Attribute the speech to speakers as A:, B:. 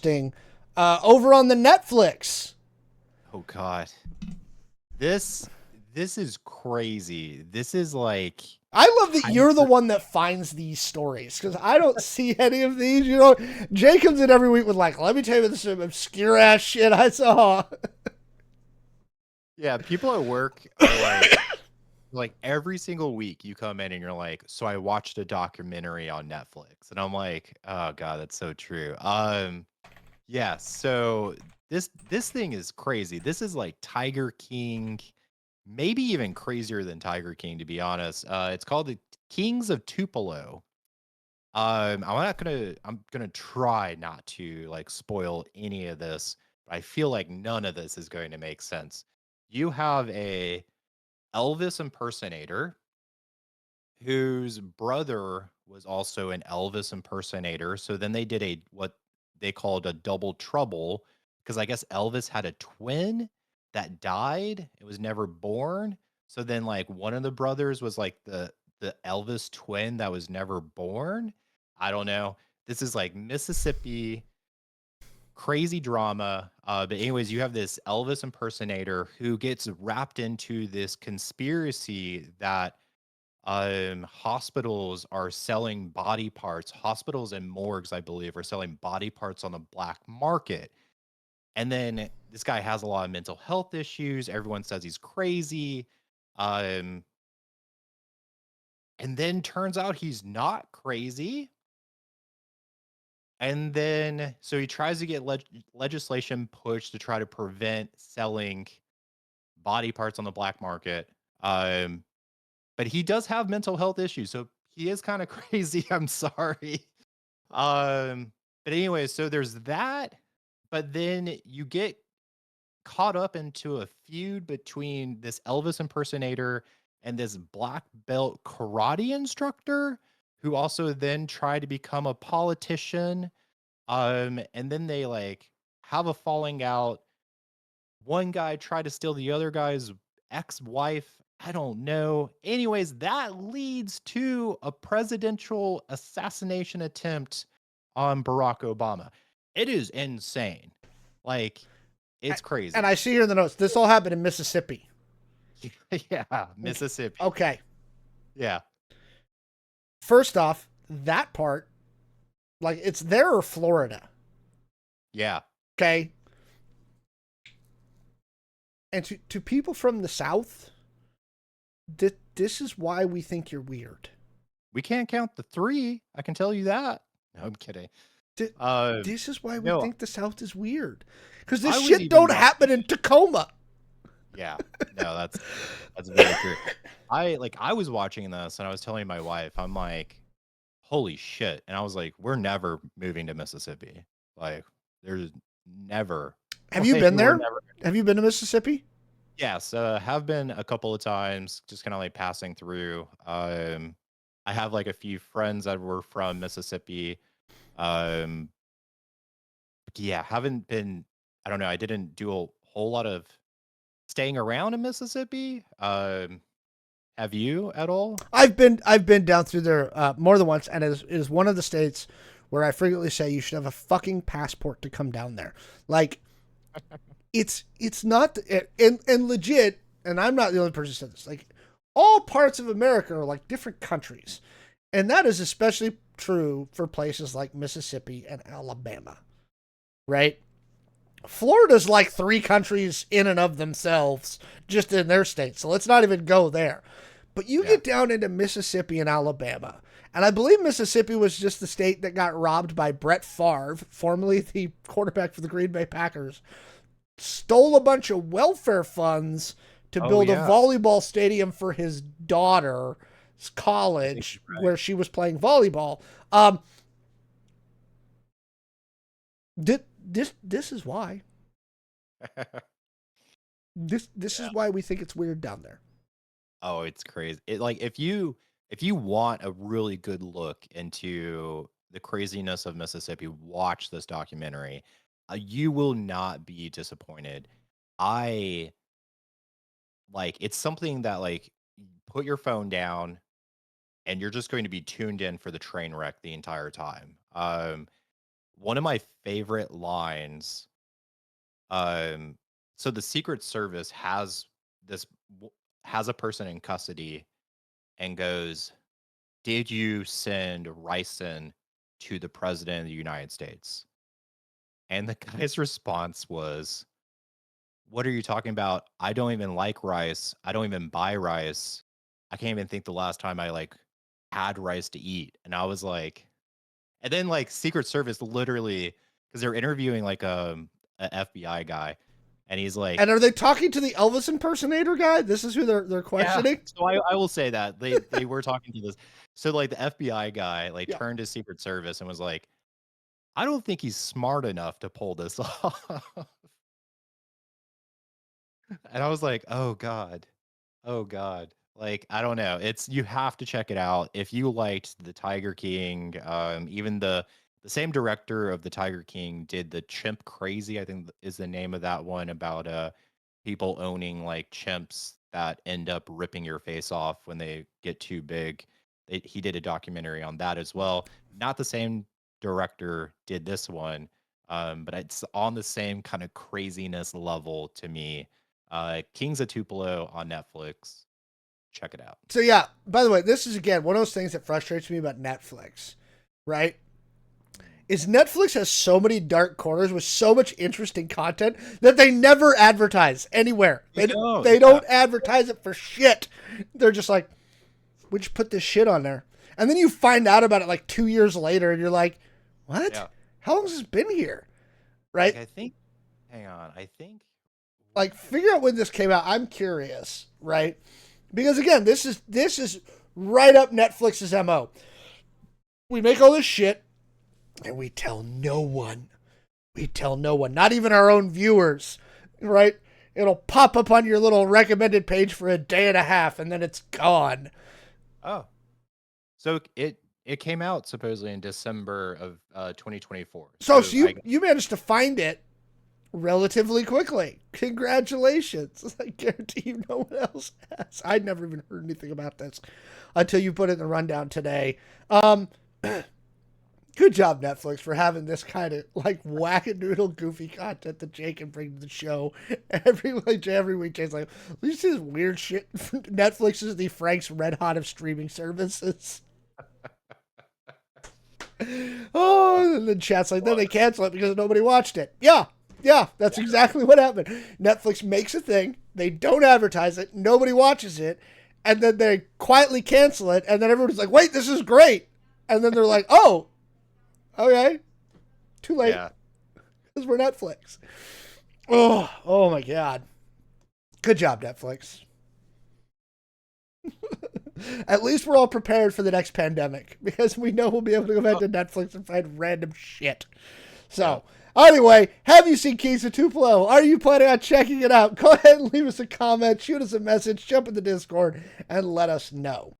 A: interesting. Over on the Netflix.
B: Oh God, this this is crazy. This is like
A: I love that you're the
B: Tiger.
A: one that finds these stories because I don't see any of these. Jay comes in every week with like, let me tell you this obscure ass shit I saw.
B: Yeah, people at work are like every single week you come in and you're like, so I watched a documentary on Netflix, and I'm like, oh God, that's so true. Yeah, so this thing is crazy. This is like Tiger King, maybe even crazier than Tiger King, to be honest. It's called the Kings of Tupelo. I'm gonna try not to like spoil any of this, but I feel like none of this is going to make sense. You have a Elvis impersonator whose brother was also an Elvis impersonator. So then they did a what they called a double trouble because I guess Elvis had a twin that died. It was never born. So then like one of the brothers was like the Elvis twin that was never born. I don't know. This is like Mississippi crazy drama. But anyways, you have this Elvis impersonator who gets wrapped into this conspiracy that hospitals are selling body parts. Hospitals and morgues, I believe, are selling body parts on the black market. And then this guy has a lot of mental health issues. Everyone says he's crazy. Um, and then turns out he's not crazy. And then so he tries to get legislation pushed to try to prevent selling body parts on the black market. Um, but he does have mental health issues, so he is kind of crazy. I'm sorry. Um, but anyway, so there's that. But then you get caught up into a feud between this Elvis impersonator and this black belt karate instructor who also then tried to become a politician. And then they like have a falling out. One guy tried to steal the other guy's ex-wife. I don't know. Anyways, that leads to a presidential assassination attempt on Barack Obama. It is insane. Like, it's
A: And
B: crazy.
A: I see here in the notes, this all happened in Mississippi.
B: Yeah, Mississippi.
A: Okay.
B: Yeah.
A: First off, that part, like it's there or Florida.
B: Yeah.
A: Okay. And to people from the South, this is why we think you're weird.
B: We can't count the 3. I can tell you that. No, I'm kidding.
A: Th-
B: Um,
A: this is why we
B: no,
A: think the South is weird. Because this
B: I was
A: shit
B: even
A: don't
B: watching.
A: happen in Tacoma.
B: Yeah. No, that's very true. I was watching this and I was telling my wife, I'm like, holy shit. And I was like, we're never moving to Mississippi. Like, there's never
A: Have you
B: like
A: been
B: we're
A: there?
B: never.
A: Have you been to Mississippi?
B: Yes, have been a couple of times, just kind of like passing through. I have like a few friends that were from Mississippi. Um, yeah, haven't been. I don't know. I didn't do a whole lot of staying around in Mississippi. Have you at all?
A: I've been down through there more than once, and it is one of the states where I frequently say you should have a fucking passport to come down there. Like it's not and legit, and I'm not the only person who said this. Like all parts of America are like different countries, and that is especially true for places like Mississippi and Alabama, right? Florida's like three countries in and of themselves, just in their state. So let's not even go there. But you
B: Yeah.
A: get down into Mississippi and Alabama. And I believe Mississippi was just the state that got robbed by Brett Favre, formerly the quarterback for the Green Bay Packers, stole a bunch of welfare funds to
B: Oh
A: build a
B: yeah,
A: volleyball stadium for his daughter's
B: I think
A: college
B: you're
A: where she was playing volleyball. Um, this is why.
B: right.
A: This is
B: Yeah.
A: why we think it's weird down there.
B: Oh, it's crazy. It like if you want a really good look into the craziness of Mississippi, watch this documentary. You will not be disappointed. I like it's something that like put your phone down and you're just going to be tuned in for the train wreck the entire time. one of my favorite lines. So the Secret Service this has a person in custody and goes, "Did you send ricin to the president of the United States?" And the guy's response was, "What are you talking about? I don't even like rice. I don't even buy rice. I can't even think the last time I like had rice to eat." And I was like, and then like Secret Service literally, because they're interviewing like a FBI guy, and he's
A: And
B: like,
A: are they talking to the Elvis impersonator guy? This is who they're
B: yeah.
A: questioning.
B: So I will say that they were talking to this. So like the FBI guy like
A: Yeah.
B: turned to Secret Service and was like, "I don't think he's smart enough to pull this off." And I was like, "Oh God. Oh God." Like, I don't know. It's you have to check it out. If you liked the Tiger King, even the same director of the Tiger King did the Chimp Crazy, I think is the name of that one about people owning like chimps that end up ripping your face off when they get too big. He did a documentary on that as well. Not the same director did this one, but it's on the same kind of craziness level to me. Kings of Tupelo on Netflix. Check it out.
A: So yeah, by the way, this is again one of those things that frustrates me about Netflix, right? Is Netflix has so many dark corners with so much interesting content that they never advertise anywhere.
B: They don't.
A: They
B: Yeah.
A: don't advertise it for shit. They're just like, we just put this shit on there. And then you find out about it like 2 years later and you're like, what?
B: Yeah.
A: How long has this been here?
B: Like
A: Right?
B: I think hang on. I think
A: Like figure out when this came out. I'm curious, right? Because again, this is right up Netflix's MO. We make all this shit and we tell no one. We tell no one, not even our own viewers, right? It'll pop up on your little recommended page for a day and a half and then it's gone.
B: oh. So it came out supposedly in December of 2024.
A: So,
B: So
A: so you managed to find it relatively quickly. Congratulations. I guarantee you no one else has. I'd never even heard anything about this until you put it in the rundown today. Good job, Netflix, for having this kind of like wackadoodle, goofy content that Jay can bring to the show every week. Jay's like, "You see this weird shit?" Netflix is the Frank's Red Hot of streaming services. Oh, and then chat's like, then they cancel it because nobody watched it. Yeah, that's exactly what happened. Netflix makes a thing, they don't advertise it, nobody watches it, and then they quietly cancel it, and then everybody's like, wait, this is great. And then they're like, oh, okay, too late,
B: yeah.
A: because we're Netflix. Oh my God. Good job, Netflix. At least we're all prepared for the next pandemic because we know we'll be able to go back to Netflix and find random shit. So, anyway, have you seen Kings of Tupelo? Are you planning on checking it out? Go ahead and leave us a comment, shoot us a message, jump in the Discord, and let us know.